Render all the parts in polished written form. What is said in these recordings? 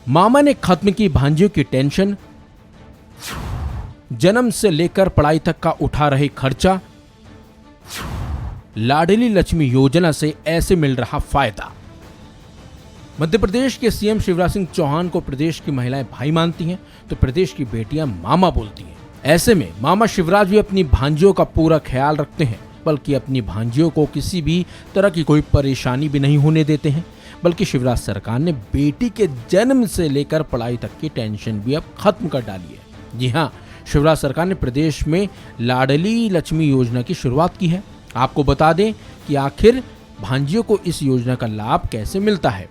मामा ने खत्म की भांजियों की टेंशन, जन्म से लेकर पढ़ाई तक का उठा रहे खर्चा, लाडली लक्ष्मी योजना से ऐसे मिल रहा फायदा। मध्य प्रदेश के सीएम शिवराज सिंह चौहान को प्रदेश की महिलाएं भाई मानती हैं तो प्रदेश की बेटियां मामा बोलती हैं। ऐसे में मामा शिवराज भी अपनी भांजियों का पूरा ख्याल रखते हैं, बल्कि अपनी भांजियों को किसी भी तरह की कोई परेशानी भी नहीं होने देते हैं। बल्कि शिवराज सरकार ने बेटी के जन्म से लेकर पढ़ाई तक की टेंशन भी अब खत्म कर डाली है। जी हाँ, शिवराज सरकार ने प्रदेश में लाडली लक्ष्मी योजना की शुरुआत की है। आपको बता दें कि आखिर भांजियों को इस योजना का लाभ कैसे मिलता है।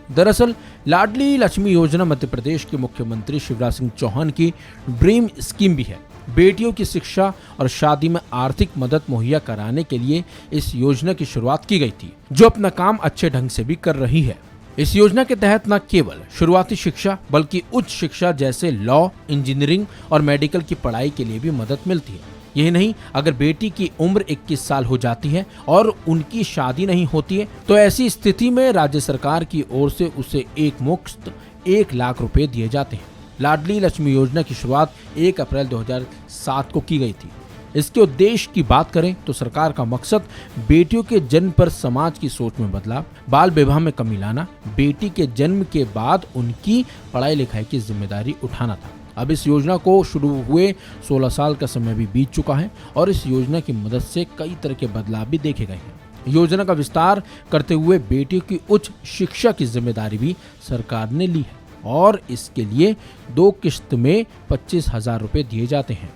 दरअसल लाडली लक्ष्मी योजना मध्य प्रदेश के मुख्यमंत्री शिवराज सिंह चौहान की ड्रीम स्कीम भी है। बेटियों की शिक्षा और शादी में आर्थिक मदद मुहैया कराने के लिए इस योजना की शुरुआत की गई थी, जो अपना काम अच्छे ढंग से भी कर रही है। इस योजना के तहत न केवल शुरुआती शिक्षा बल्कि उच्च शिक्षा जैसे लॉ, इंजीनियरिंग और मेडिकल की पढ़ाई के लिए भी मदद मिलती है। यही नहीं, अगर बेटी की उम्र 21 साल हो जाती है और उनकी शादी नहीं होती है तो ऐसी स्थिति में राज्य सरकार की ओर से उसे एक मुश्त 1 लाख रुपए दिए जाते हैं। लाडली लक्ष्मी योजना की शुरुआत 1 अप्रैल 2007 को की गई थी। इसके उद्देश्य की बात करें तो सरकार का मकसद बेटियों के जन्म पर समाज की सोच में बदलाव, बाल विवाह में कमी लाना, बेटी के जन्म के बाद उनकी पढ़ाई लिखाई की जिम्मेदारी उठाना था। अब इस योजना को शुरू हुए 16 साल का समय भी बीत चुका है और इस योजना की मदद से कई तरह के बदलाव भी देखे गए हैं। योजना का विस्तार करते हुए बेटियों की उच्च शिक्षा की जिम्मेदारी भी सरकार ने ली है और इसके लिए 2 किश्त में 25,000 रुपए दिए जाते हैं।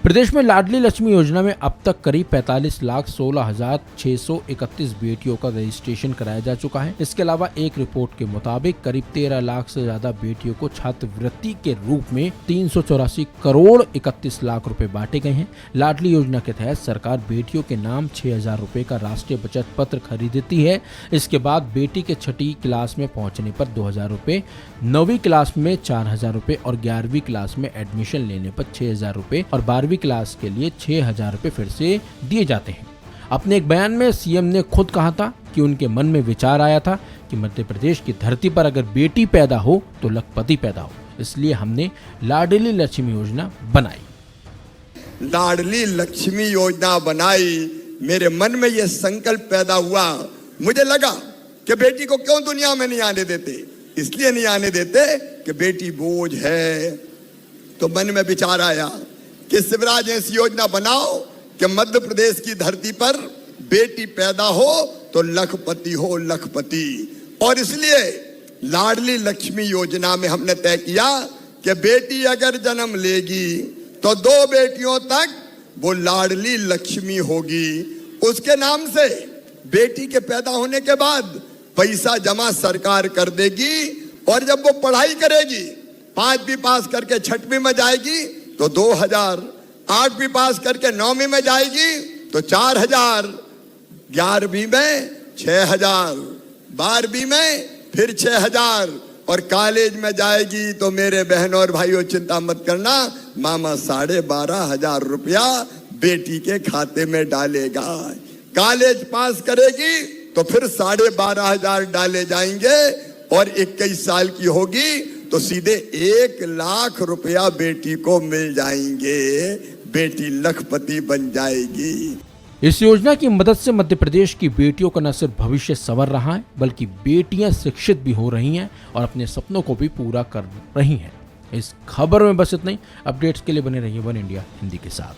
प्रदेश में लाडली लक्ष्मी योजना में अब तक करीब 45,16,631 बेटियों का रजिस्ट्रेशन कराया जा चुका है। इसके अलावा एक रिपोर्ट के मुताबिक करीब 13 लाख से ज्यादा बेटियों को छात्रवृत्ति के रूप में 384 करोड़ 31 लाख रुपए बांटे गए हैं। लाडली योजना के तहत सरकार बेटियों के नाम 6,000 रुपए का राष्ट्रीय बचत पत्र खरीदती है। इसके बाद बेटी के 6ठी क्लास में पहुंचने पर 2,000 रुपए, 9वीं क्लास में 4,000 रुपए और 11वीं क्लास में एडमिशन लेने पर 6,000 रुपए और 12वीं क्लास के लिए 6,000 रुपए फिर से दिए जाते हैं। अपने एक बयान में सीएम ने खुद कहा था कि उनके मन में विचार आया था कि मध्य प्रदेश की धरती पर अगर बेटी पैदा हो तो लखपति पैदा हो, इसलिए हमने लाडली लक्ष्मी योजना बनाई। लाडली लक्ष्मी योजना बनाई, मेरे मन में यह संकल्प पैदा हुआ। मुझे लगा कि बेटी को क्यों दुनिया में नहीं आने देते, इसलिए नहीं आने देते कि बेटी बोझ है। तो मन में विचार आया कि शिवराज ऐसी योजना बनाओ कि मध्य प्रदेश की धरती पर बेटी पैदा हो तो लखपति हो, लखपति। और इसलिए लाडली लक्ष्मी योजना में हमने तय किया कि बेटी अगर जन्म लेगी तो 2 बेटियों तक वो लाडली लक्ष्मी होगी। उसके नाम से बेटी के पैदा होने के बाद पैसा जमा सरकार कर देगी और जब वो पढ़ाई करेगी, 5वीं पास करके 6वीं में जाएगी तो 2,000, 8वीं पास करके 9वीं में जाएगी तो 4,000, 11वीं में 6,000, 12वीं में फिर 6,000 और कॉलेज में जाएगी तो मेरे बहनों और भाइयों चिंता मत करना, मामा 12,500 रुपया बेटी के खाते में डालेगा। कॉलेज पास करेगी तो फिर 12,500 डाले जाएंगे और 21 साल की होगी तो सीधे 1 लाख रुपया बेटी को मिल जाएंगे। बेटी लखपति बन जाएगी। इस योजना की मदद से मध्य प्रदेश की बेटियों का न सिर्फ भविष्य संवर रहा है बल्कि बेटियां शिक्षित भी हो रही हैं और अपने सपनों को भी पूरा कर रही हैं। इस खबर में बस इतना ही। अपडेट्स के लिए बने रहिए वन इंडिया हिंदी के साथ।